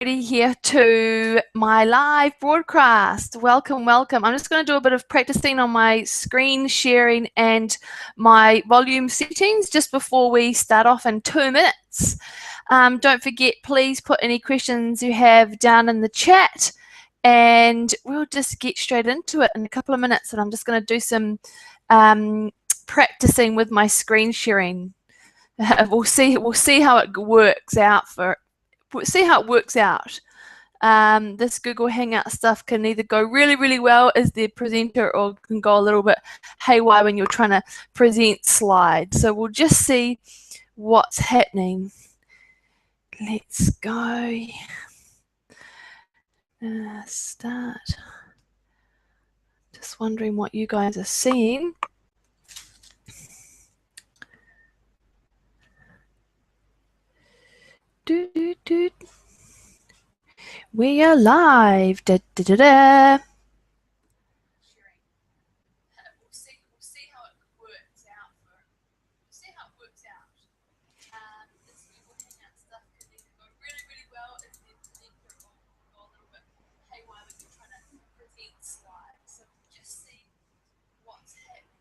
Here to my live broadcast. Welcome, welcome. I'm just going to do a bit of practicing on my screen sharing and my volume settings just before we start off in 2 minutes. Don't forget, please put any questions you have down in the chat and we'll just get straight into it in a couple of minutes. And I'm just going to do some practicing with my screen sharing. We'll see how it works out this Google Hangout stuff can either go really, really well as the presenter or can go a little bit haywire when you're trying to present slides. So we'll just see what's happening. Let's go. Start. Just wondering what you guys are seeing. We are live. Da, da, da, da. We'll see how it works out. This Google Hangout stuff can either go really, really well if the presenter or go a little bit haywire when you're trying to present slides. So we'll just see what's happening.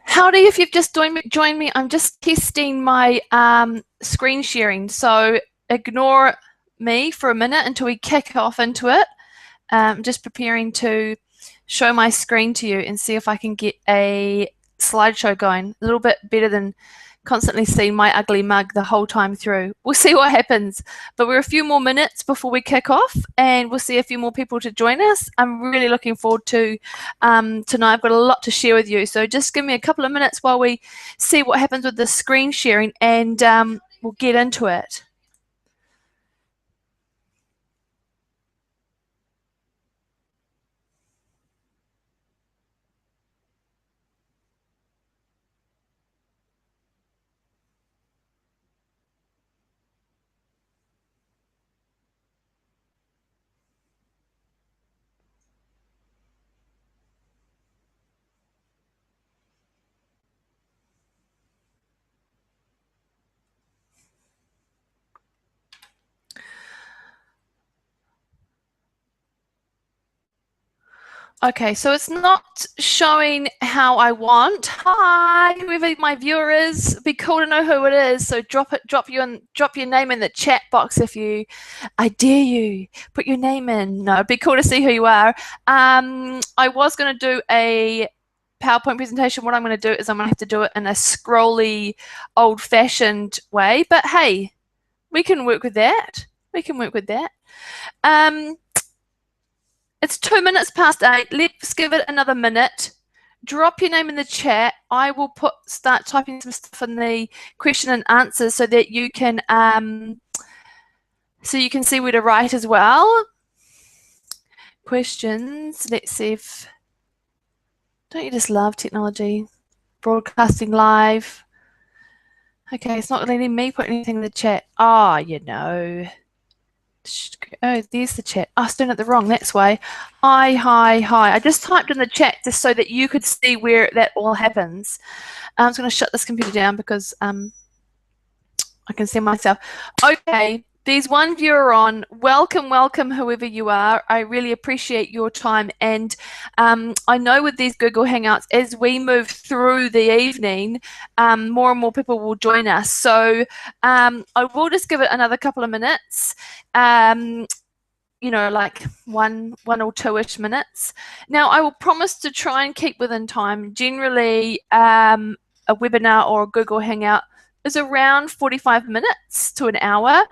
Howdy, if you've just joined me, I'm just testing my screen sharing. So ignore me for a minute until we kick off into it. I'm just preparing to show my screen to you and see if I can get a slideshow going. A little bit better than constantly seeing my ugly mug the whole time through. We'll see what happens, but we're a few more minutes before we kick off and we'll see a few more people to join us. I'm really looking forward to tonight. I've got a lot to share with you, so just give me a couple of minutes while we see what happens with the screen sharing and we'll get into it. Okay, so it's not showing how I want. Hi, whoever my viewer is. It'd be cool to know who it is. So drop your name in the chat box if you. I dare you. Put your name in. No, it'd be cool to see who you are. I was going to do a PowerPoint presentation. What I'm going to do is I'm going to have to do it in a scrolly, old-fashioned way. But hey, we can work with that. It's 2 minutes past 8. Let's give it another minute. Drop your name in the chat. I will start typing some stuff in the question and answers so that you can see where to write as well. Questions. Let's see if. Don't you just love technology? Broadcasting live. Okay, it's not letting me put anything in the chat. Oh, you know. Oh, there's the chat. I was doing it the wrong. That's why. Hi. I just typed in the chat just so that you could see where that all happens. I'm just going to shut this computer down because I can see myself. Okay, there's one viewer on. Welcome, whoever you are. I really appreciate your time. And I know with these Google Hangouts, as we move through the evening, more and more people will join us. So I will just give it another couple of minutes. You know, like one or two-ish minutes. Now, I will promise to try and keep within time. Generally, a webinar or a Google Hangout is around 45 minutes to an hour,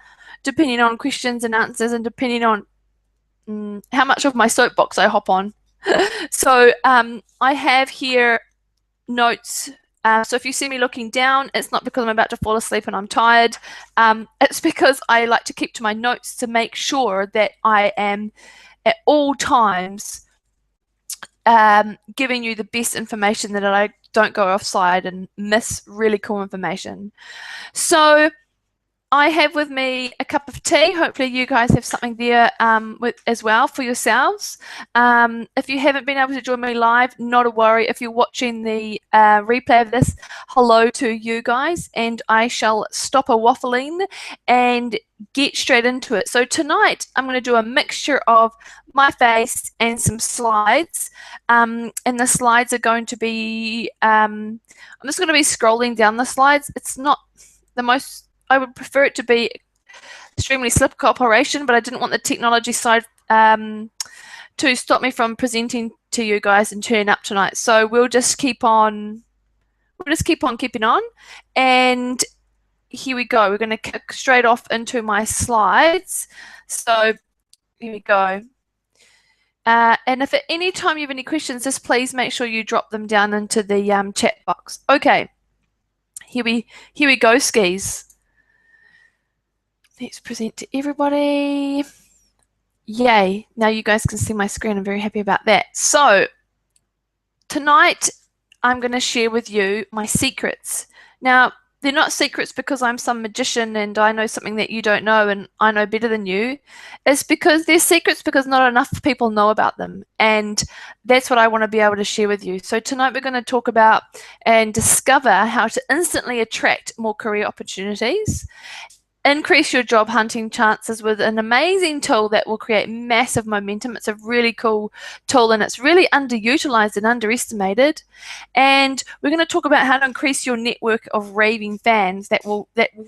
depending on questions and answers and depending on how much of my soapbox I hop on. So I have here notes. So if you see me looking down, it's not because I'm about to fall asleep and I'm tired. It's because I like to keep to my notes to make sure that I am at all times giving you the best information, that I don't go offside and miss really cool information. So I have with me a cup of tea. Hopefully you guys have something there as well for yourselves. If you haven't been able to join me live, not a worry. If you're watching the replay of this, hello to you guys, and I shall stop a waffling and get straight into it. So tonight I'm going to do a mixture of my face and some slides, and the slides are going to be, I'm just going to be scrolling down the slides. It's not the most, I would prefer it to be extremely slip cooperation, but I didn't want the technology side to stop me from presenting to you guys and turning up tonight. So we'll just keep on keeping on, and here we go. We're going to kick straight off into my slides. So here we go. And if at any time you have any questions, just please make sure you drop them down into the chat box. Okay, here we go, skis. Let's present to everybody. Yay, now you guys can see my screen. I'm very happy about that. So tonight I'm going to share with you my secrets. Now, they're not secrets because I'm some magician and I know something that you don't know and I know better than you. It's because they're secrets because not enough people know about them. And that's what I want to be able to share with you. So tonight we're going to talk about and discover how to instantly attract more career opportunities, increase your job hunting chances with an amazing tool that will create massive momentum. It's a really cool tool and it's really underutilized and underestimated. And we're going to talk about how to increase your network of raving fans that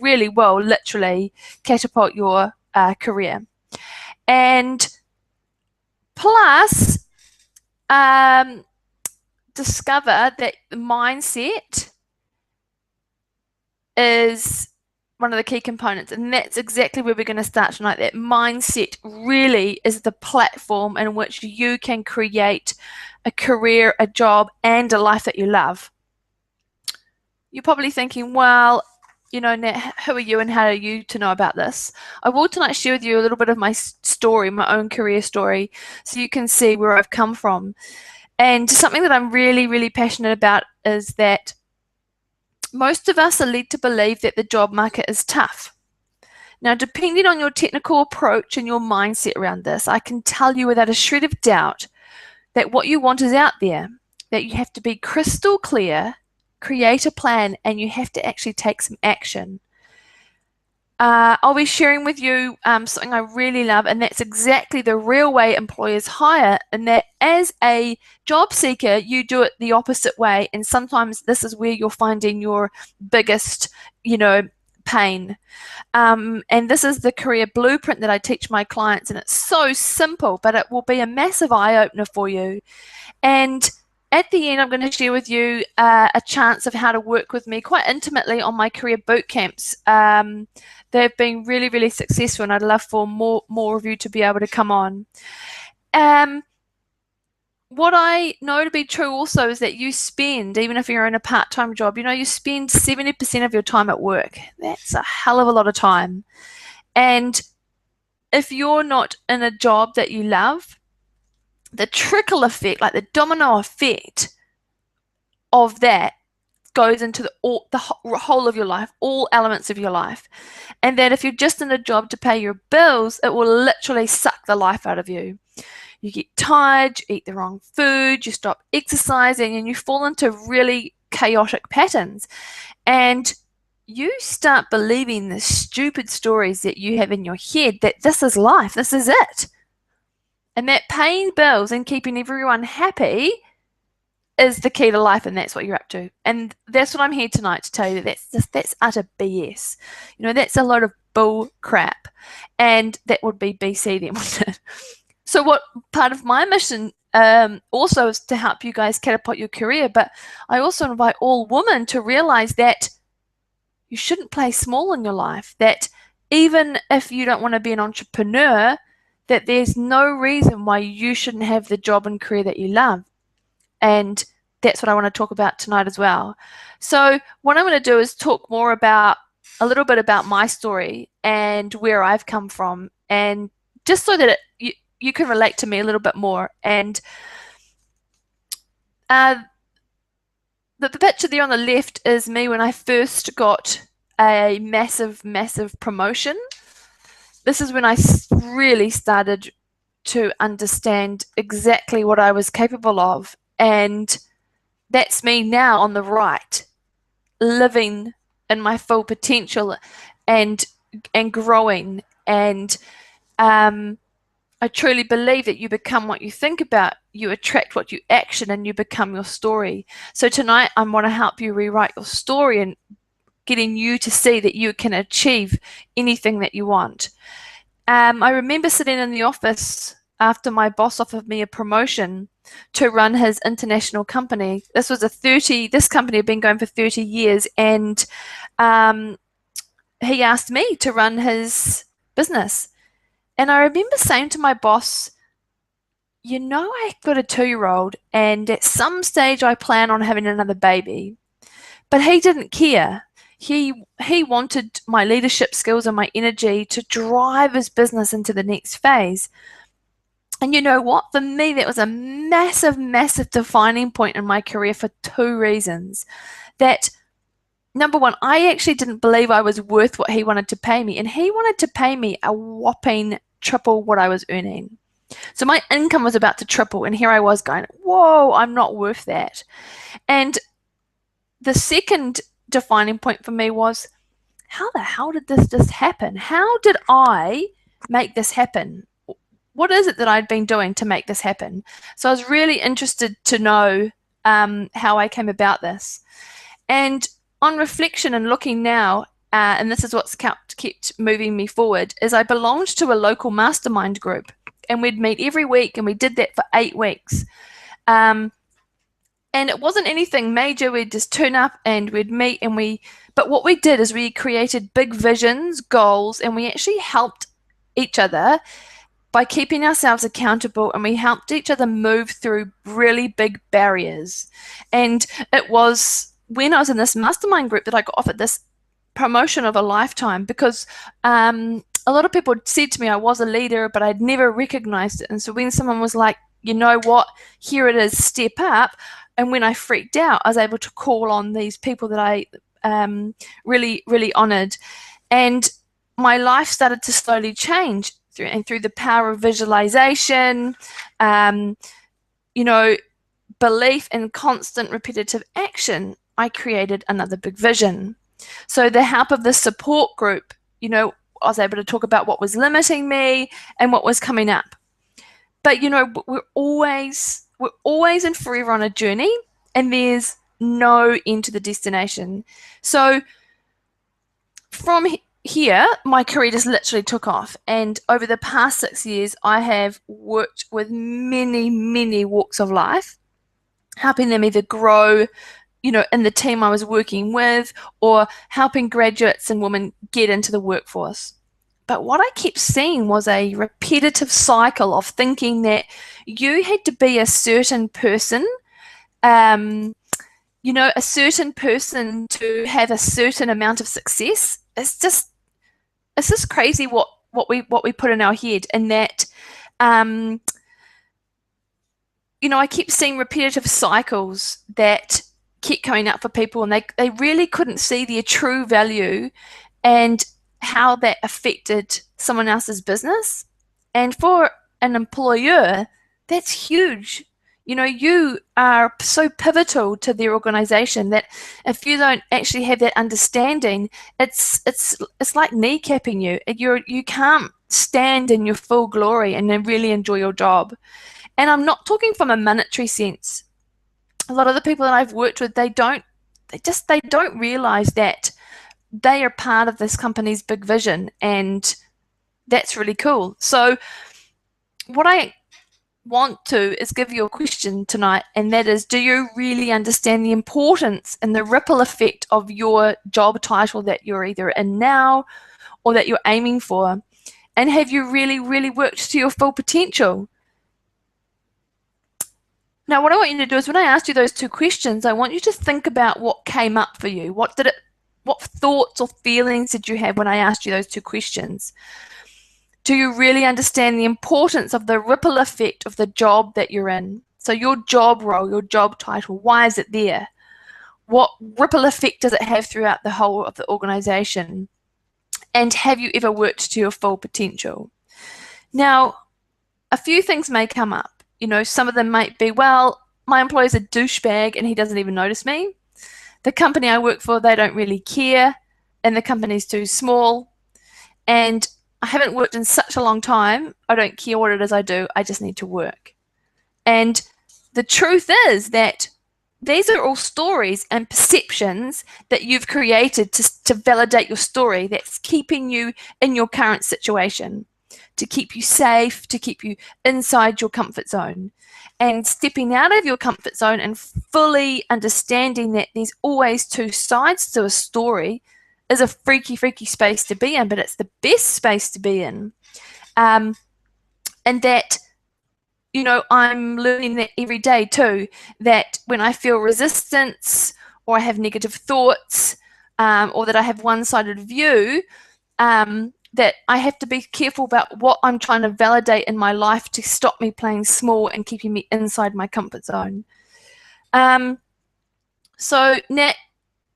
really will literally catapult your career. And plus, discover that mindset is one of the key components, and that's exactly where we're going to start tonight. That mindset really is the platform in which you can create a career, a job, and a life that you love. You're probably thinking, well, you know, Nat, who are you and how are you to know about this? I will tonight share with you a little bit of my story, my own career story, so you can see where I've come from. And something that I'm really, really passionate about is that most of us are led to believe that the job market is tough. Now, depending on your technical approach and your mindset around this, I can tell you without a shred of doubt that what you want is out there, that you have to be crystal clear, create a plan, and you have to actually take some action. I'll be sharing with you something I really love, and that's exactly the real way employers hire, and that as a job seeker, you do it the opposite way, and sometimes this is where you're finding your biggest, pain. And this is the career blueprint that I teach my clients, and it's so simple, but it will be a massive eye-opener for you. And at the end, I'm going to share with you a chance of how to work with me quite intimately on my career boot camps. They've been really, really successful, and I'd love for more of you to be able to come on. What I know to be true also is that you spend, even if you're in a part-time job, you spend 70% of your time at work. That's a hell of a lot of time. And if you're not in a job that you love, the trickle effect, like the domino effect of that goes into the whole of your life, all elements of your life. And that if you're just in a job to pay your bills, it will literally suck the life out of you. You get tired, you eat the wrong food, you stop exercising, and you fall into really chaotic patterns. And you start believing the stupid stories that you have in your head that this is life, this is it. And that paying bills and keeping everyone happy is the key to life, and that's what you're up to. And that's what I'm here tonight to tell you, that that's utter BS. That's a lot of bull crap. And that would be BC then, wouldn't it? So what part of my mission also is to help you guys catapult your career, but I also invite all women to realize that you shouldn't play small in your life, that even if you don't want to be an entrepreneur, that there's no reason why you shouldn't have the job and career that you love. And that's what I want to talk about tonight as well. So what I'm going to do is talk more about a little bit about my story and where I've come from, and just so that you can relate to me a little bit more. And the picture there on the left is me when I first got a massive, massive promotion. This is when I really started to understand exactly what I was capable of. And that's me now on the right, living in my full potential and growing. And I truly believe that you become what you think about, you attract what you action, and you become your story. So tonight I want to help you rewrite your story and getting you to see that you can achieve anything that you want. I remember sitting in the office after my boss offered me a promotion to run his international company. This company had been going for 30 years, and he asked me to run his business. And I remember saying to my boss, I've got a 2-year-old, and at some stage I plan on having another baby. But he didn't care. He wanted my leadership skills and my energy to drive his business into the next phase. And you know what? For me, that was a massive, massive defining point in my career for 2 reasons. That, number one, I actually didn't believe I was worth what he wanted to pay me. And he wanted to pay me a whopping triple what I was earning. So my income was about to triple, and here I was going, whoa, I'm not worth that. And the second defining point for me was, how the hell did this just happen? How did I make this happen? What is it that I'd been doing to make this happen? So I was really interested to know how I came about this. And on reflection and looking now, and this is what's kept moving me forward, is I belonged to a local mastermind group, and we'd meet every week, and we did that for 8 weeks. And it wasn't anything major. We'd just turn up and we'd meet, but what we did is we created big visions, goals, and we actually helped each other by keeping ourselves accountable, and we helped each other move through really big barriers. And it was when I was in this mastermind group that I got offered this promotion of a lifetime, because a lot of people said to me I was a leader, but I'd never recognized it. And so when someone was like, you know what, here it is, step up. And when I freaked out, I was able to call on these people that I really, really honored. And my life started to slowly change through the power of visualization, belief and constant repetitive action. I created another big vision. So the help of the support group, I was able to talk about what was limiting me and what was coming up. But, we're always and forever on a journey, and there's no end to the destination. So from here, my career just literally took off. And over the past 6 years, I have worked with many, many walks of life, helping them either grow, in the team I was working with, or helping graduates and women get into the workforce. But what I kept seeing was a repetitive cycle of thinking that you had to be a certain person, a certain person to have a certain amount of success. It's just crazy what we put in our head, and that I kept seeing repetitive cycles that kept coming up for people, and they really couldn't see their true value and how that affected someone else's business. And for an employer, that's huge. You are so pivotal to their organization that if you don't actually have that understanding, it's like kneecapping you. You can't stand in your full glory and then really enjoy your job. And I'm not talking from a monetary sense. A lot of the people that I've worked with, they don't realize that they are part of this company's big vision, and that's really cool. So what I want to is give you a question tonight, and that is, do you really understand the importance and the ripple effect of your job title that you're either in now or that you're aiming for? And have you really, really worked to your full potential? Now, what I want you to do is when I asked you those 2 questions, I want you to think about what came up for you. What thoughts or feelings did you have when I asked you those 2 questions? Do you really understand the importance of the ripple effect of the job that you're in? So your job role, your job title, why is it there? What ripple effect does it have throughout the whole of the organization? And have you ever worked to your full potential? Now, a few things may come up. You know, some of them might be, well, my employer's a douchebag and he doesn't even notice me. The company I work for, they don't really care, and the company's too small. And I haven't worked in such a long time. I don't care what it is I do. I just need to work. And the truth is that these are all stories and perceptions that you've created to validate your story that's keeping you in your current situation, to keep you safe, to keep you inside your comfort zone. And stepping out of your comfort zone and fully understanding that there's always 2 sides to a story is a freaky, freaky space to be in, but it's the best space to be in. And that, you know, I'm learning that every day too, that when I feel resistance or I have negative thoughts or that I have one-sided view, that I have to be careful about what I'm trying to validate in my life to stop me playing small and keeping me inside my comfort zone. So Nat,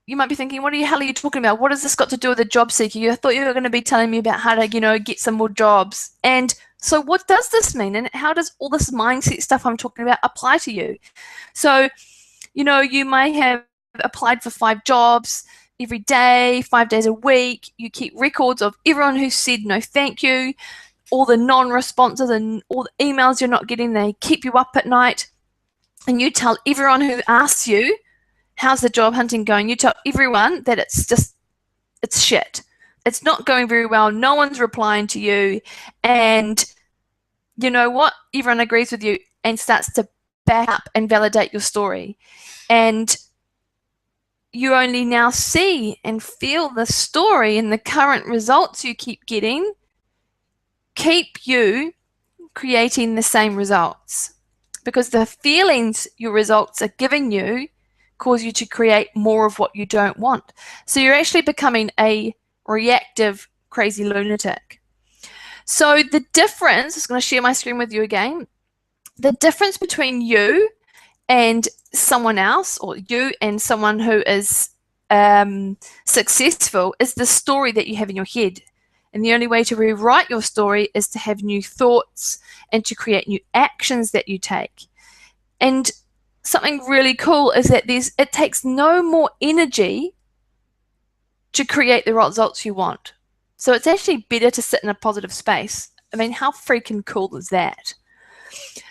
you might be thinking, what the hell are you talking about? What has this got to do with a job seeker? I thought you were going to be telling me about how to, you know, get some more jobs. And so what does this mean? And how does all this mindset stuff I'm talking about apply to you? So, you know, you may have applied for 5 jobs every day, 5 days a week. You keep records of everyone who said no thank you, all the non-responses and all the emails you're not getting. They keep you up at night. And you tell everyone who asks you, how's the job hunting going? You tell everyone that it's shit. It's not going very well. No one's replying to you. And you know what? Everyone agrees with you and starts to back up and validate your story. And you only now see and feel the story and the current results you keep getting keep you creating the same results, because the feelings your results are giving you cause you to create more of what you don't want. So you're actually becoming a reactive, crazy lunatic. So the difference, I'm just going to share my screen with you again. The difference between you and someone else, or you and someone who is successful, is the story that you have in your head. And the only way to rewrite your story is to have new thoughts and to create new actions that you take. And something really cool is that it takes no more energy to create the results you want. So it's actually better to sit in a positive space. I mean, how freaking cool is that?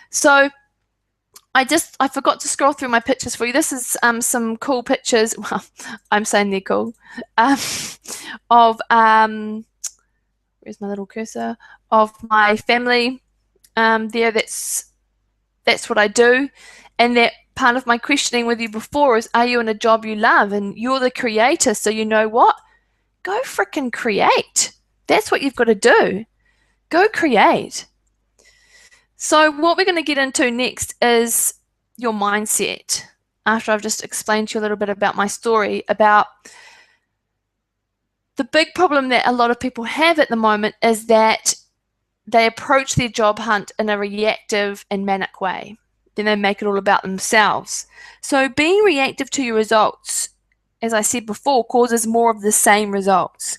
So I forgot to scroll through my pictures for you. This is some cool pictures. Well, I'm saying they're cool. Of where's my little cursor? Of my family. There, that's what I do. And that part of my questioning with you before is, are you in a job you love? And you're the creator, so you know what? Go frickin' create. That's what you've got to do. Go create. So what we're going to get into next is your mindset. After I've just explained to you a little bit about my story, about the big problem that a lot of people have at the moment is that they approach their job hunt in a reactive and manic way. Then they make it all about themselves. So being reactive to your results, as I said before, causes more of the same results.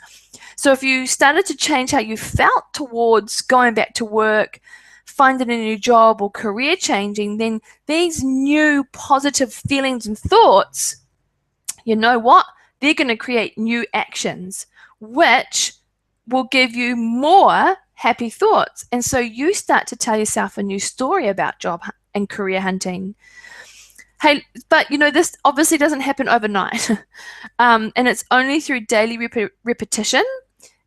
So if you started to change how you felt towards going back to work, finding a new job, or career changing, then these new positive feelings and thoughts, you know what? They're going to create new actions, which will give you more happy thoughts. And so you start to tell yourself a new story about job and career hunting. Hey, but you know, this obviously doesn't happen overnight. And it's only through daily repetition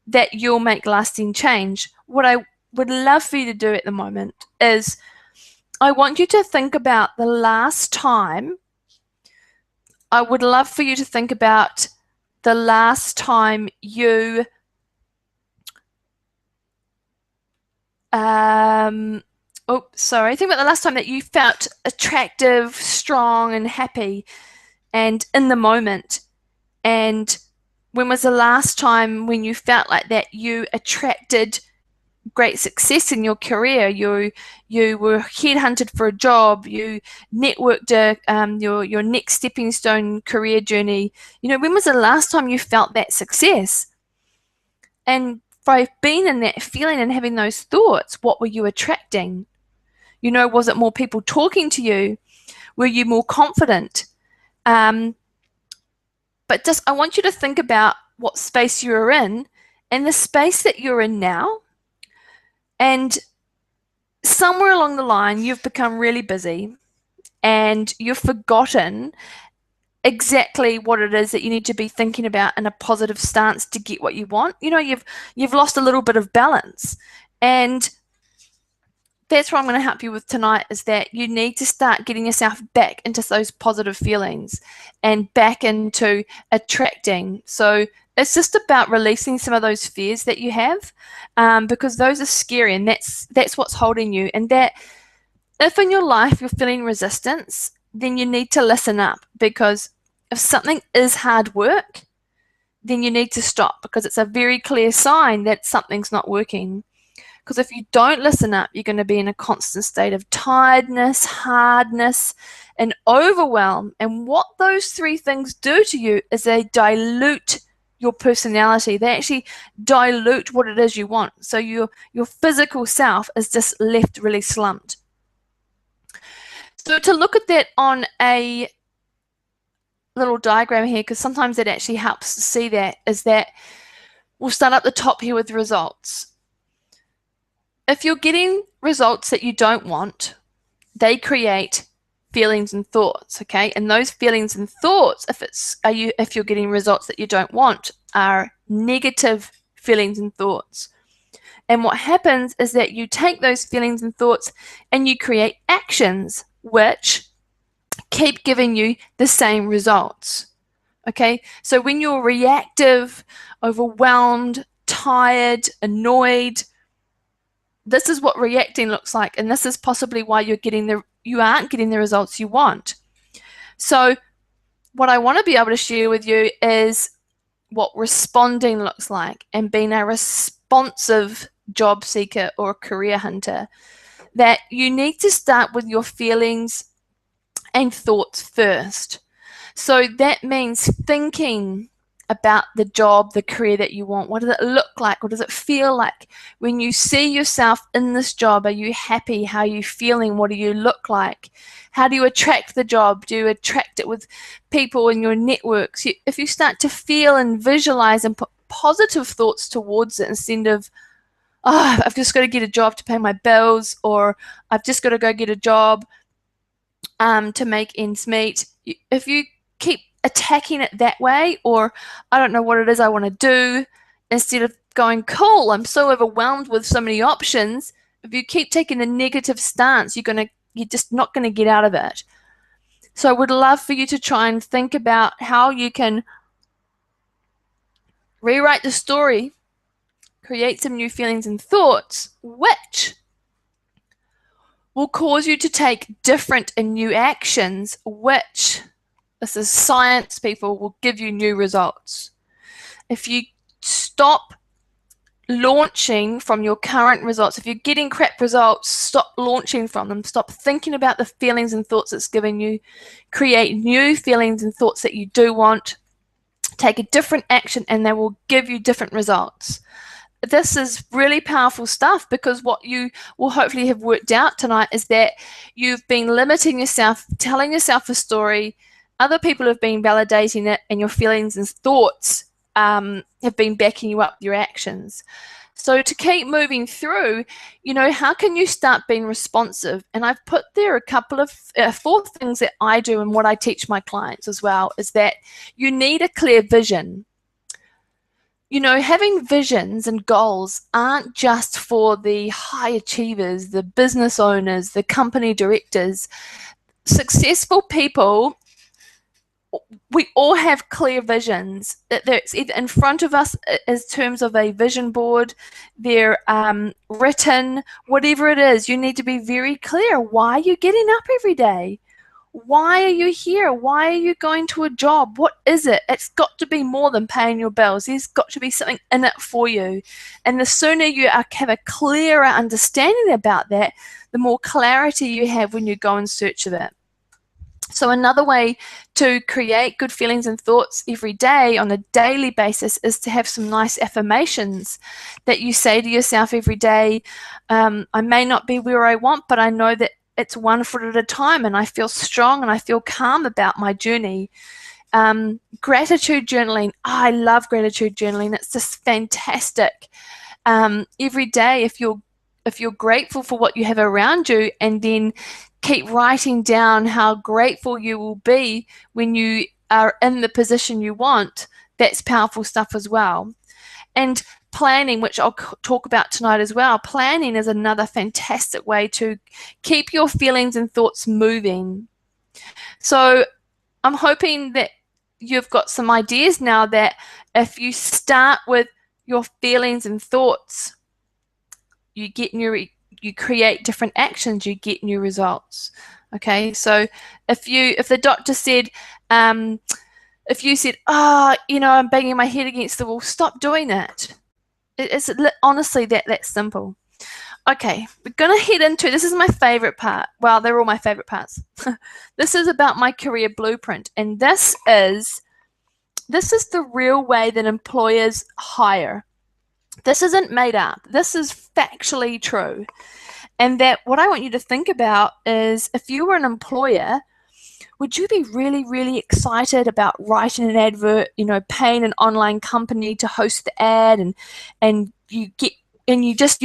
that you'll make lasting change. What I would love for you to do at the moment is, I want you to think about the last time. I would love for you to think about the last time you Think about the last time that you felt attractive, strong, and happy, and in the moment. And when was the last time when you felt like that you attracted great success in your career? You were headhunted for a job. You networked your next stepping stone career journey. When was the last time you felt that success? And by being in that feeling and having those thoughts, what were you attracting? Was it more people talking to you? Were you more confident? But I want you to think about what space you're in and the space that you're in now. And somewhere along the line, you've become really busy and you've forgotten exactly what it is that you need to be thinking about in a positive stance to get what you want. You've lost a little bit of balance. And that's what I'm going to help you with tonight, is that you need to start getting yourself back into those positive feelings and back into attracting. So it's just about releasing some of those fears that you have, because those are scary, and that's what's holding you. And that if in your life you're feeling resistance, then you need to listen up, because if something is hard work, then you need to stop, because it's a very clear sign that something's not working. Because if you don't listen up, you're going to be in a constant state of tiredness, hardness, and overwhelm. And what those three things do to you is they dilute your personality. They actually dilute what it is you want. So your physical self is just left really slumped. So to look at that on a little diagram here, because sometimes it actually helps to see that, is that we'll start up the top here with results. If you're getting results that you don't want, they create feelings and thoughts, okay? And those feelings and thoughts, if you're getting results that you don't want, are negative feelings and thoughts. And what happens is that you take those feelings and thoughts and you create actions which keep giving you the same results, okay? So when you're reactive, overwhelmed, tired, annoyed, this is what reacting looks like, and this is possibly why you aren't getting the results you want. So what I want to be able to share with you is what responding looks like, and being a responsive job seeker or career hunter. That you need to start with your feelings and thoughts first. So that means thinking about the job, the career that you want. What does it look like? What does it feel like? When you see yourself in this job, are you happy? How are you feeling? What do you look like? How do you attract the job? Do you attract it with people in your networks? If you start to feel and visualize and put positive thoughts towards it, instead of, oh, I've just got to get a job to pay my bills, or I've just got to go get a job to make ends meet. If you keep attacking it that way, or I don't know what it is I want to do, instead of going, cool, I'm so overwhelmed with so many options, if you keep taking a negative stance, you're just not going to get out of it. So I would love for you to try and think about how you can rewrite the story, create some new feelings and thoughts, which will cause you to take different and new actions, which, this is science, people, will give you new results. If you stop launching from your current results, if you're getting crap results, stop launching from them. Stop thinking about the feelings and thoughts it's giving you. Create new feelings and thoughts that you do want. Take a different action, and they will give you different results. This is really powerful stuff, because what you will hopefully have worked out tonight is that you've been limiting yourself, telling yourself a story. Other people have been validating it, and your feelings and thoughts have been backing you up with your actions. So to keep moving through, how can you start being responsive? And I've put there a couple of 4 things that I do and what I teach my clients as well, is that you need a clear vision. Having visions and goals aren't just for the high achievers, the business owners, the company directors. Successful people we all have clear visions. It's either in front of us in terms of a vision board, they're written, whatever it is. You need to be very clear. Why are you getting up every day? Why are you here? Why are you going to a job? What is it? It's got to be more than paying your bills. There's got to be something in it for you. And the sooner you have a clearer understanding about that, the more clarity you have when you go in search of it. So another way to create good feelings and thoughts every day on a daily basis is to have some nice affirmations that you say to yourself every day. I may not be where I want, but I know that it's one foot at a time, and I feel strong and I feel calm about my journey. Gratitude journaling. Oh, I love gratitude journaling. It's just fantastic. Every day, if you're grateful for what you have around you, and then keep writing down how grateful you will be when you are in the position you want, that's powerful stuff as well. And planning, which I'll talk about tonight as well, planning is another fantastic way to keep your feelings and thoughts moving. So I'm hoping that you've got some ideas now that if you start with your feelings and thoughts, you create different actions, you get new results. Okay, so if the doctor said, if you said, I'm banging my head against the wall, stop doing it. It's honestly that simple. Okay, we're going to head into, this is my favorite part. Well, they're all my favorite parts. This is about my career blueprint, and this is the real way that employers hire. This isn't made up. This is factually true. And that what I want you to think about is, if you were an employer, would you be really, really excited about writing an advert, paying an online company to host the ad, and you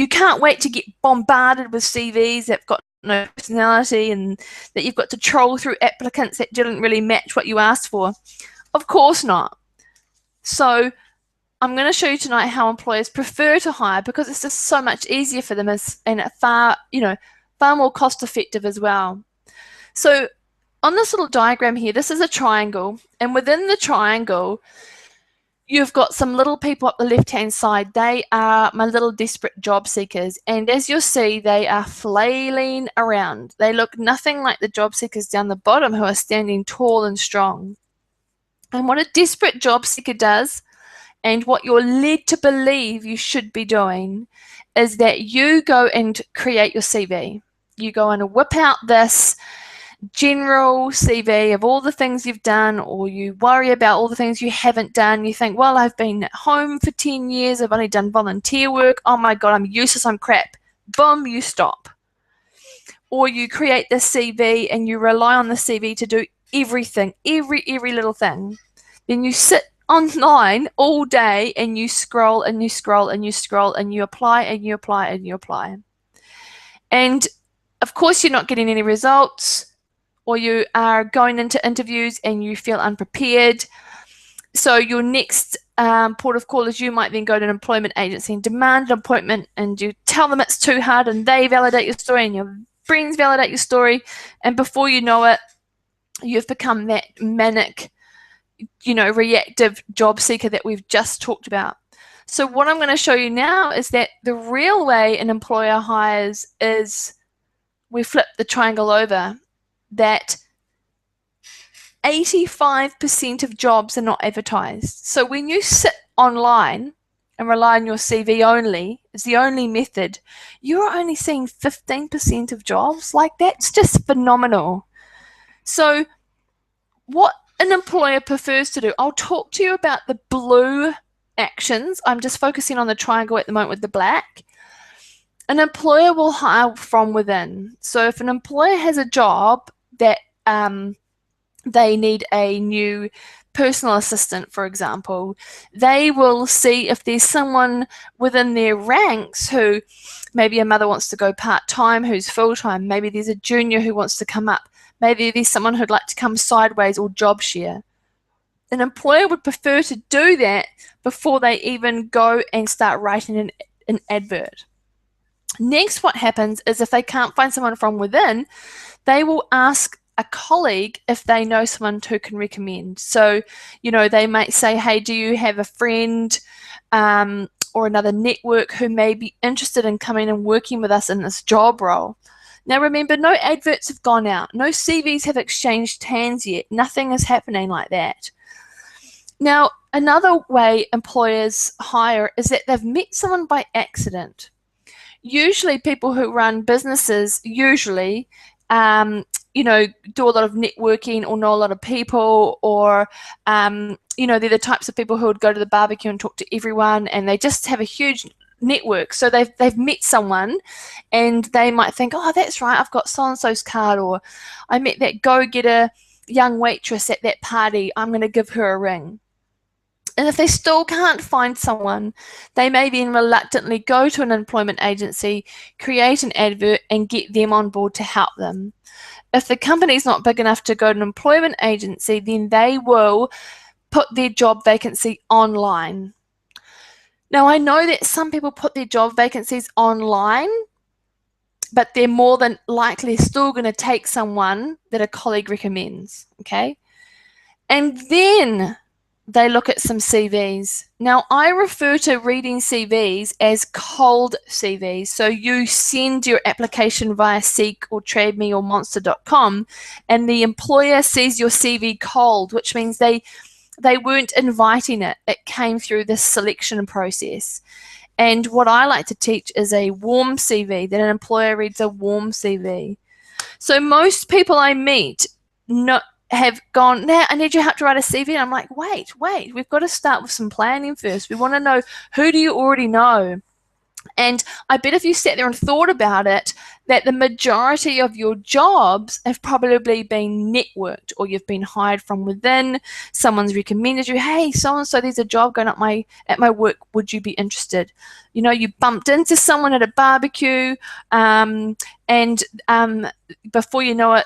can't wait to get bombarded with CVs that've got no personality, and that you've got to troll through applicants that didn't really match what you asked for? Of course not. So I'm going to show you tonight how employers prefer to hire, because it's just so much easier for them, and far more cost effective as well. So on this little diagram here, this is a triangle, and within the triangle, you've got some little people up the left-hand side. They are my little desperate job seekers, and as you'll see, they are flailing around. They look nothing like the job seekers down the bottom who are standing tall and strong. And what a desperate job seeker does, and what you're led to believe you should be doing, is that you go and create your CV. You go and whip out this general CV of all the things you've done, or you worry about all the things you haven't done. You think, well, I've been at home for 10 years. I've only done volunteer work. Oh my God, I'm useless. I'm crap. Boom, you stop. Or you create this CV and you rely on the CV to do everything, every little thing. Then you sit online all day and you scroll and you scroll and you scroll and you apply and you apply and you apply. And of course, you're not getting any results, or you are going into interviews and you feel unprepared. So your next port of call is you might then go to an employment agency and demand an appointment, and you tell them it's too hard, and they validate your story and your friends validate your story, and before you know it, you've become that manic, reactive job seeker that we've just talked about. So what I'm going to show you now is that the real way an employer hires is, we flip the triangle over, that 85% of jobs are not advertised. So when you sit online and rely on your CV only, it's the only method, you're only seeing 15% of jobs. Like, that's just phenomenal. So what an employer prefers to do, I'll talk to you about the blue actions. I'm just focusing on the triangle at the moment with the black. An employer will hire from within. So if an employer has a job that they need a new personal assistant, for example, they will see if there's someone within their ranks who, maybe a mother wants to go part-time who's full-time, maybe there's a junior who wants to come up, maybe there's someone who'd like to come sideways or job share. An employer would prefer to do that before they even go and start writing an advert. Next, what happens is, if they can't find someone from within, they will ask a colleague if they know someone who can recommend. So, they might say, hey, do you have a friend or another network who may be interested in coming and working with us in this job role? Now remember, no adverts have gone out, no CVs have exchanged hands yet, nothing is happening like that. Now, another way employers hire is that they've met someone by accident. Usually people who run businesses do a lot of networking or know a lot of people, or they're the types of people who would go to the barbecue and talk to everyone, and they just have a huge network. So they've met someone and they might think, oh, that's right, I've got so-and-so's card, or I met that go-getter young waitress at that party, I'm going to give her a ring. And if they still can't find someone, they may then reluctantly go to an employment agency, create an advert, and get them on board to help them. If the company's not big enough to go to an employment agency, then they will put their job vacancy online. Now, I know that some people put their job vacancies online, but they're more than likely still going to take someone that a colleague recommends, okay? And then they look at some CVs. Now, I refer to reading CVs as cold CVs. So you send your application via Seek or TradMe or Monster.com, and the employer sees your CV cold, which means they weren't inviting it. It came through this selection process. And what I like to teach is a warm CV, that an employer reads a warm CV. So most people I meet have gone, now I need your help to write a CV. And I'm like, wait, we've got to start with some planning first. We want to know, who do you already know? And I bet if you sat there and thought about it, that the majority of your jobs have probably been networked, or you've been hired from within. Someone's recommended you, hey, so-and-so, there's a job going up at my work. Would you be interested? You bumped into someone at a barbecue, and before you know it,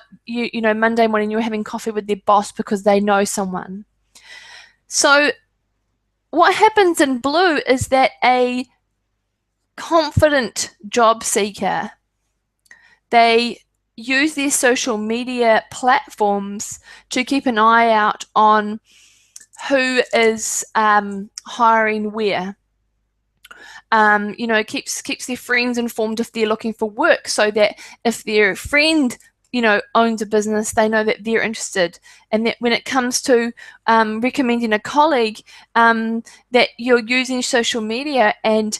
Monday morning you're having coffee with their boss because they know someone. So what happens in blue is that a confident job seeker, they use their social media platforms to keep an eye out on who is hiring where. Keeps their friends informed if they're looking for work, so that if their friend owns a business, they know that they're interested. And that when it comes to recommending a colleague, that you're using social media and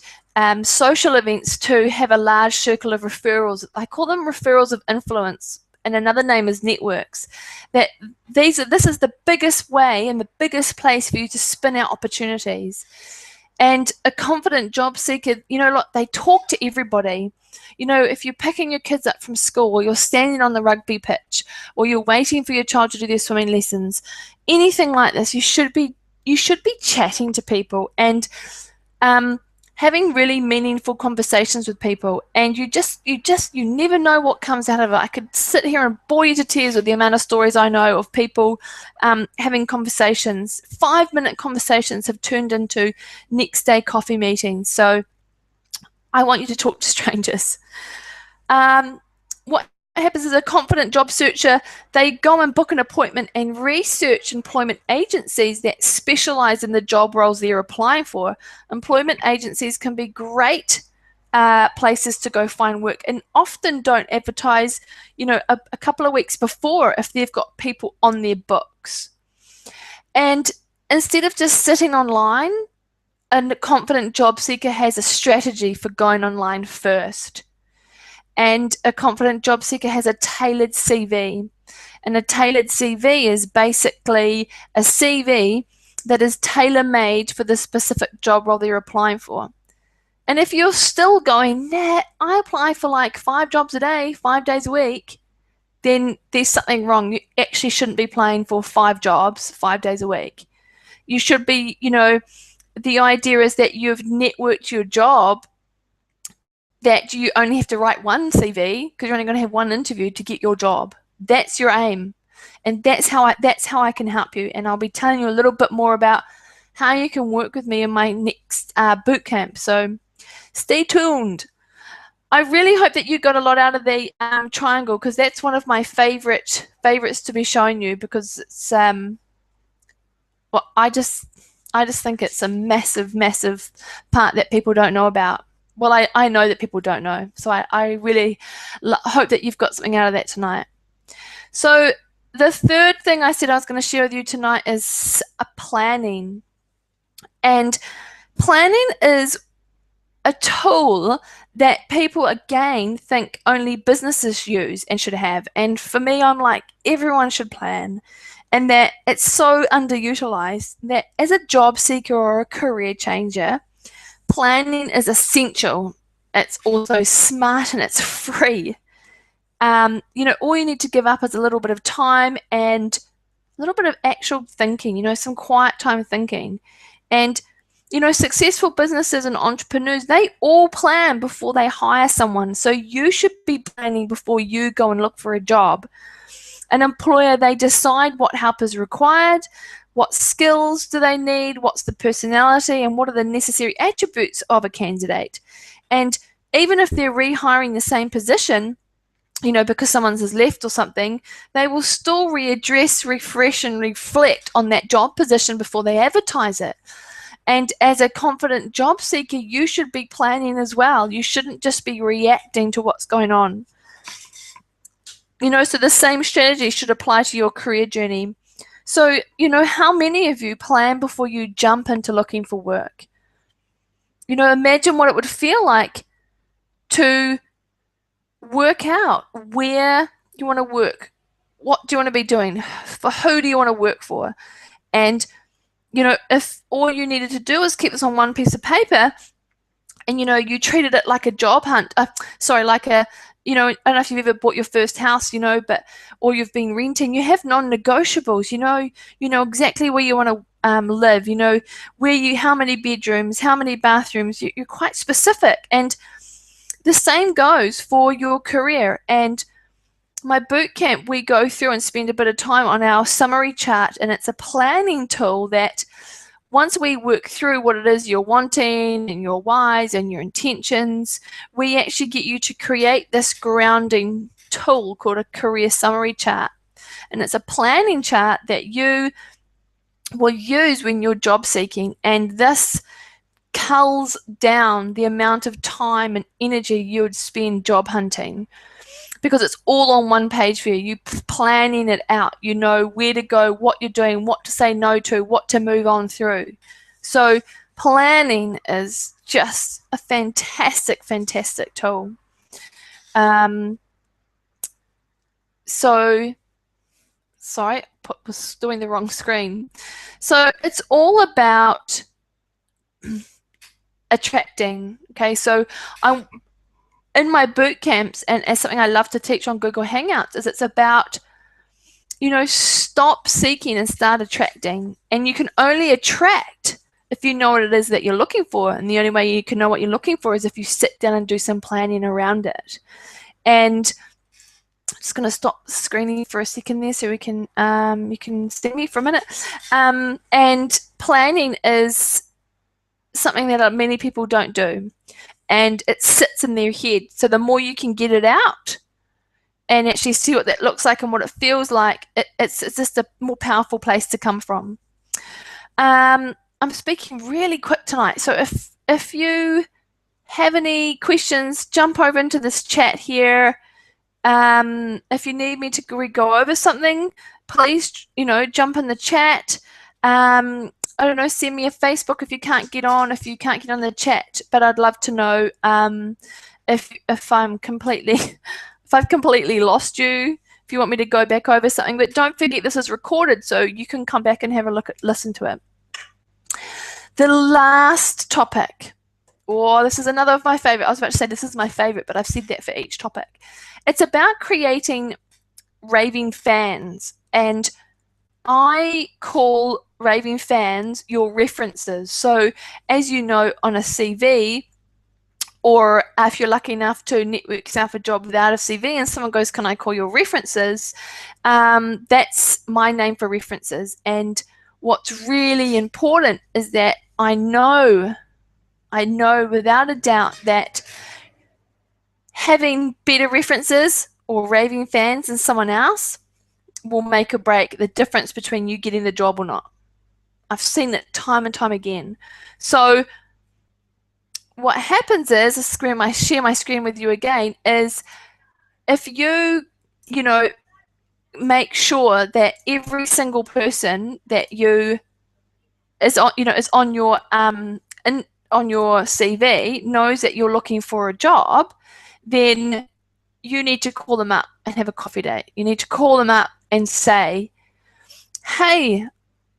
social events to have a large circle of referrals. I call them referrals of influence, and another name is networks. That this is the biggest way and the biggest place for you to spin out opportunities. And a confident job seeker, they talk to everybody. If you're picking your kids up from school, or you're standing on the rugby pitch, or you're waiting for your child to do their swimming lessons, anything like this, you should be chatting to people and having really meaningful conversations with people. And you never know what comes out of it. I could sit here and bore you to tears with the amount of stories I know of people having conversations. 5-minute conversations have turned into next day coffee meetings. So I want you to talk to strangers. What happens is, a confident job searcher, they go and book an appointment and research employment agencies that specialize in the job roles they're applying for. Employment agencies can be great places to go find work, and often don't advertise a couple of weeks before if they've got people on their books. And instead of just sitting online, a confident job seeker has a strategy for going online first. And a confident job seeker has a tailored CV. And a tailored CV is basically a CV that is tailor-made for the specific job role they're applying for. And if you're still going, nah, I apply for like 5 jobs a day, 5 days a week, then there's something wrong. You actually shouldn't be applying for 5 jobs, 5 days a week. You should be, the idea is that you've networked your job, that you only have to write one CV because you're only going to have one interview to get your job. That's your aim. And that's how I can help you. And I'll be telling you a little bit more about how you can work with me in my next bootcamp. So stay tuned. I really hope that you got a lot out of the triangle, because that's one of my favorites to be showing you, because it's well, I just think it's a massive part that people don't know about. Well, I know that people don't know, so I really hope that you've got something out of that tonight. So the third thing I said I was going to share with you tonight is a planning. And planning is a tool that people, again, think only businesses use and should have. And for me, I'm like, everyone should plan. And that it's so underutilized that as a job seeker or a career changer, planning is essential. It's also smart and it's free. You know, all you need to give up is a little bit of time and a little bit of actual thinking, you know, some quiet time thinking. And, you know, successful businesses and entrepreneurs, they all plan before they hire someone. So you should be planning before you go and look for a job. An employer, they decide what help is required, what skills do they need, what's the personality, and what are the necessary attributes of a candidate. And even if they're rehiring the same position, you know, because someone's has left or something, they will still readdress, refresh, and reflect on that job position before they advertise it. And as a confident job seeker, you should be planning as well. You shouldn't just be reacting to what's going on. You know, so the same strategy should apply to your career journey. So, you know, how many of you plan before you jump into looking for work? You know, imagine what it would feel like to work out where you want to work. What do you want to be doing? For who do you want to work for? And, you know, if all you needed to do is keep this on one piece of paper and, you know, you treated it like a job hunt, like a, you know, I don't know if you've ever bought your first house, you know, or you've been renting, you have non-negotiables, you know exactly where you want to live, you know, how many bedrooms, how many bathrooms, you're quite specific. And the same goes for your career. And my boot camp, we go through and spend a bit of time on our summary chart, and it's a planning tool that once we work through what it is you're wanting and your whys and your intentions, we actually get you to create this grounding tool called a career summary chart. And it's a planning chart that you will use when you're job seeking, and this culls down the amount of time and energy you would spend job hunting, because it's all on one page for you. You're planning it out. You know where to go, what you're doing, what to say no to, what to move on through. So planning is just a fantastic tool. So, sorry, was doing the wrong screen. So it's all about attracting. Okay, so I'm in my boot camps, and as something I love to teach on Google Hangouts, is it's about, you know, stop seeking and start attracting. And you can only attract if you know what it is that you're looking for. And the only way you can know what you're looking for is if you sit down and do some planning around it. And I'm just going to stop screening for a second there so we can you can see me for a minute. And planning is something that many people don't do, and it sits in their head. So the more you can get it out and actually see what that looks like and what it feels like, it's just a more powerful place to come from. I'm speaking really quick tonight, so if you have any questions, jump over into this chat here. If you need me to go over something, please, you know, jump in the chat. I don't know, send me a Facebook if you can't get on the chat, but I'd love to know if I've completely lost you, if you want me to go back over something. But don't forget, this is recorded, so you can come back and have a listen to it. The last topic, this is another of my favorite. I was about to say this is my favorite, but I've said that for each topic. It's about creating raving fans, and I call raving fans your references. So as you know, on a CV, or if you're lucky enough to network yourself a job without a CV and someone goes, can I call your references? That's my name for references. And what's really important is that I know without a doubt that having better references or raving fans than someone else will make or break the difference between you getting the job or not. I've seen it time and time again. So what happens is, I share my screen with you again, is if you make sure that every single person that you is on your on your CV knows that you're looking for a job, then you need to call them up and have a coffee date. You need to call them up and say, hey,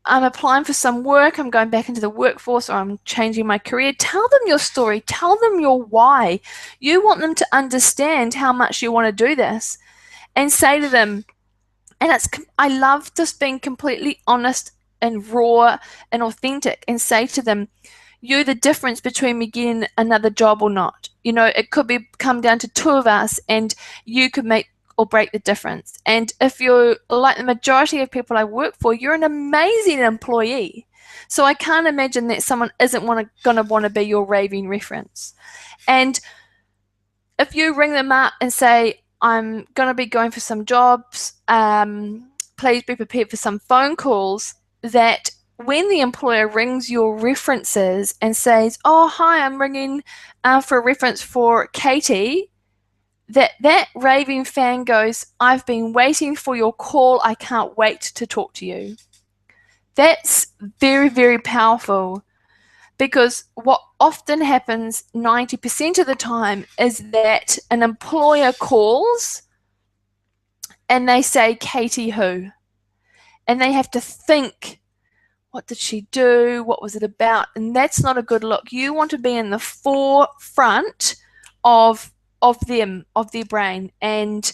I'm applying for some work, I'm going back into the workforce, or I'm changing my career. Tell them your story. Tell them your why. You want them to understand how much you want to do this, and say to them, and I love just being completely honest and raw and authentic, and say to them, you're the difference between me getting another job or not. It could come down to two of us, and you could make or break the difference. And if you're like the majority of people I work for, you're an amazing employee. So I can't imagine that someone isn't going to want to be your raving reference. And if you ring them up and say, I'm going to be going for some jobs, please be prepared for some phone calls, that when the employer rings your references and says, oh, hi, I'm ringing for a reference for Katie, that raving fan goes, I've been waiting for your call. I can't wait to talk to you. That's very, very powerful, because what often happens 90% of the time is that an employer calls and they say, Katie who? And they have to think, what did she do? What was it about? And that's not a good look. You want to be in the forefront of their brain. And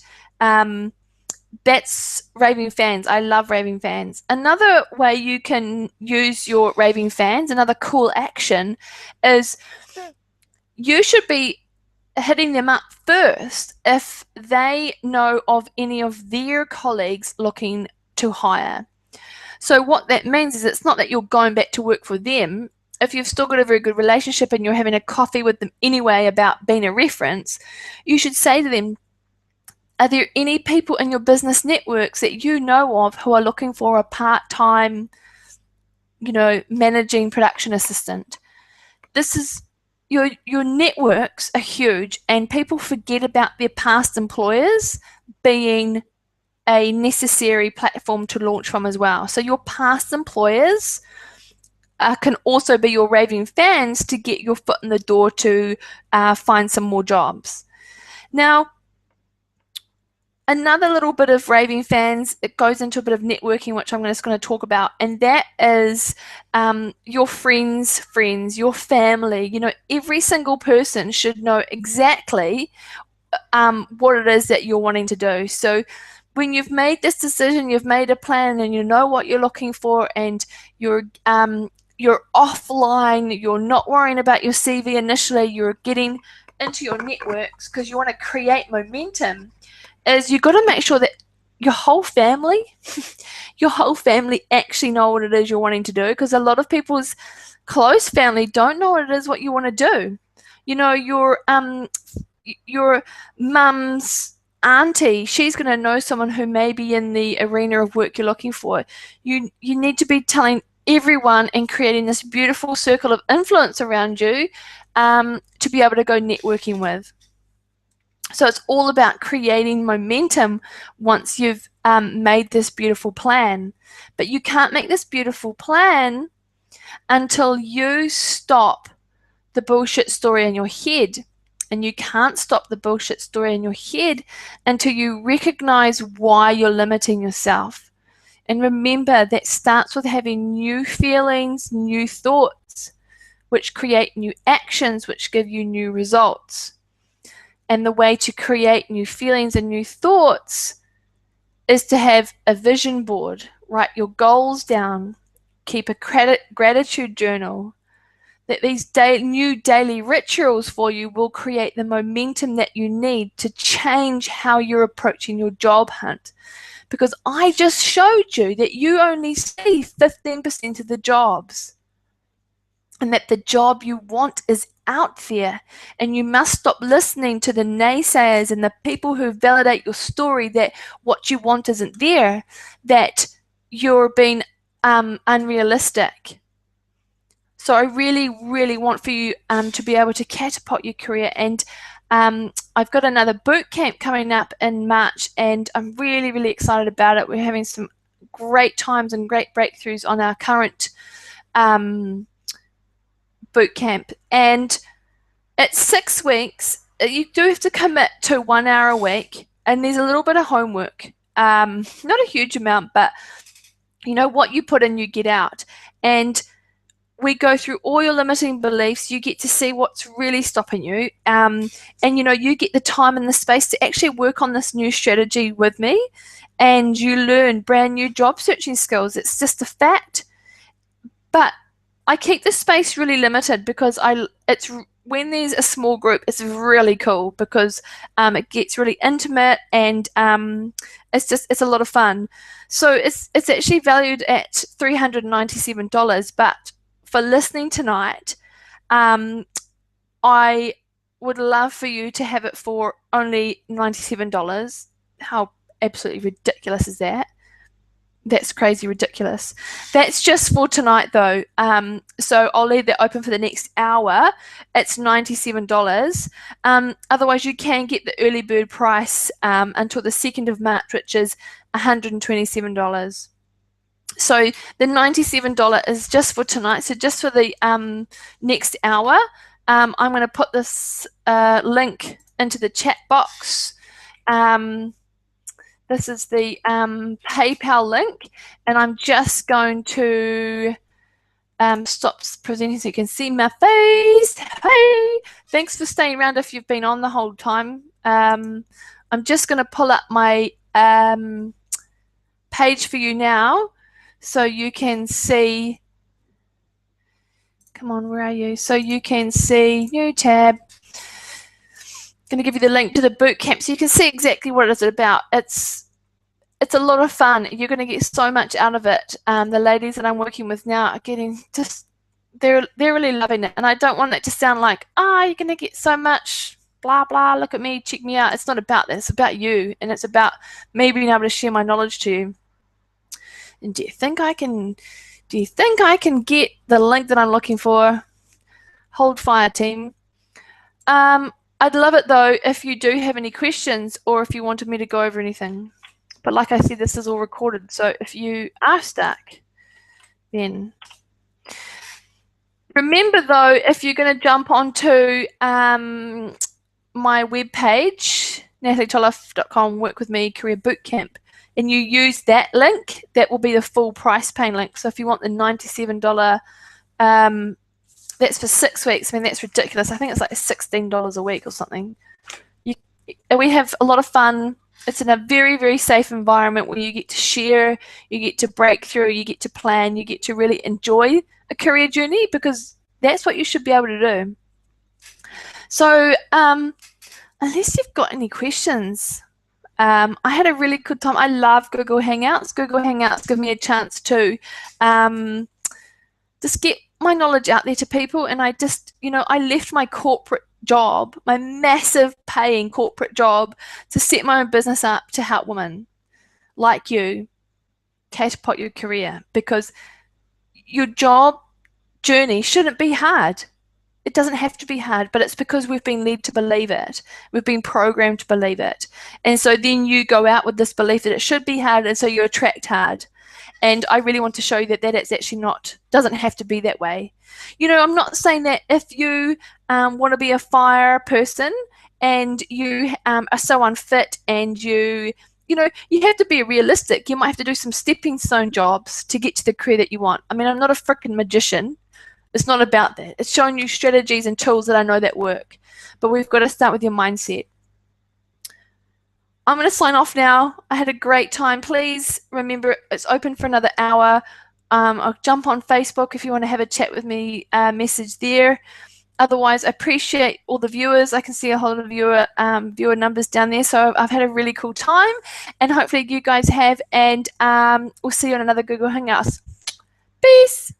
that's raving fans. I love raving fans. Another way you can use your raving fans, another cool action, is you should be hitting them up first if they know of any of their colleagues looking to hire. So what that means is, it's not that you're going back to work for them. If you've still got a very good relationship and you're having a coffee with them anyway about being a reference, you should say to them, are there any people in your business networks that you know of who are looking for a part-time, managing production assistant? This is your networks are huge, and people forget about their past employers being a necessary platform to launch from as well. So your past employers can also be your raving fans to get your foot in the door to find some more jobs. Now, another little bit of raving fans, it goes into a bit of networking, which I'm just going to talk about, and that is your friends, your family. Every single person should know exactly what it is that you're wanting to do. So when you've made this decision, you've made a plan, and you know what you're looking for, and you're offline, you're not worrying about your CV initially, you're getting into your networks because you want to create momentum, is you've got to make sure that your whole family actually know what it is you're wanting to do, because a lot of people's close family don't know what it is what you want to do. Your mum's auntie, she's going to know someone who may be in the arena of work you're looking for. You need to be telling everyone and creating this beautiful circle of influence around you to be able to go networking with. So it's all about creating momentum once you've made this beautiful plan. But you can't make this beautiful plan until you stop the bullshit story in your head. And you can't stop the bullshit story in your head until you recognize why you're limiting yourself. And remember, that starts with having new feelings, new thoughts, which create new actions, which give you new results. And the way to create new feelings and new thoughts is to have a vision board. Write your goals down. Keep a gratitude journal. That these new daily rituals for you will create the momentum that you need to change how you're approaching your job hunt. Because I just showed you that you only see 15% of the jobs, and that the job you want is out there, and you must stop listening to the naysayers and the people who validate your story that what you want isn't there, that you're being unrealistic. So I really, really want for you to be able to catapult your career. And I've got another boot camp coming up in March, and I'm really, really excited about it. We're having some great times and great breakthroughs on our current boot camp. And it's 6 weeks. You do have to commit to 1 hour a week, and there's a little bit of homework. Not a huge amount, but you know, what you put in, you get out. And we go through all your limiting beliefs. You get to see what's really stopping you. And, you know, you get the time and the space to actually work on this new strategy with me. And you learn brand new job searching skills. It's just a fact. But I keep the space really limited because it's when there's a small group, it's really cool because it gets really intimate, and it's a lot of fun. So it's actually valued at $397, but for listening tonight, I would love for you to have it for only $97. How absolutely ridiculous is that? That's crazy ridiculous. That's just for tonight though. So I'll leave that open for the next hour. It's $97. Otherwise you can get the early bird price until the 2nd of March, which is $127. So the $97 is just for tonight. So just for the next hour, I'm going to put this link into the chat box. This is the PayPal link, and I'm just going to stop presenting so you can see my face. Hey, thanks for staying around if you've been on the whole time. I'm just going to pull up my page for you now so you can see. Come on, where are you? So you can see new tab. Going to give you the link to the boot camp so you can see exactly what it is about. It's a lot of fun. You're going to get so much out of it. The ladies that I'm working with now are getting just, they're really loving it. And I don't want it to sound like, you're going to get so much, blah, blah, look at me, check me out. It's not about that. It's about you. And it's about me being able to share my knowledge to you. And do you think I can get the link that I'm looking for? Hold fire, team. I'd love it though if you do have any questions or if you wanted me to go over anything. But like I said, this is all recorded. So if you are stuck, then remember though, if you're going to jump onto my webpage, natalietoloff.com, work with me, career bootcamp, and you use that link, that will be the full price paying link. So if you want the $97, that's for 6 weeks. I mean, that's ridiculous. I think it's like $16 a week or something. We have a lot of fun. It's in a very, very safe environment where you get to share, you get to break through, you get to plan, you get to really enjoy a career journey, because that's what you should be able to do. So unless you've got any questions, I had a really good time. I love Google Hangouts. Google Hangouts give me a chance to just get my knowledge out there to people. And I just, I left my corporate job, my massive paying corporate job, to set my own business up to help women like you catapult your career, because your job journey shouldn't be hard. It doesn't have to be hard, but it's because we've been led to believe it. We've been programmed to believe it. And so then you go out with this belief that it should be hard, and so you attract hard. And I really want to show you that it's actually doesn't have to be that way. I'm not saying that if you want to be a fire person and you are so unfit and you have to be realistic. You might have to do some stepping stone jobs to get to the career that you want. I mean, I'm not a freaking magician. It's not about that. It's showing you strategies and tools that I know that work. But we've got to start with your mindset. I'm going to sign off now. I had a great time. Please remember, it's open for another hour. I'll jump on Facebook if you want to have a chat with me, message there. Otherwise, I appreciate all the viewers. I can see a whole lot of viewer numbers down there. So I've had a really cool time, and hopefully you guys have. And we'll see you on another Google Hangouts. Peace.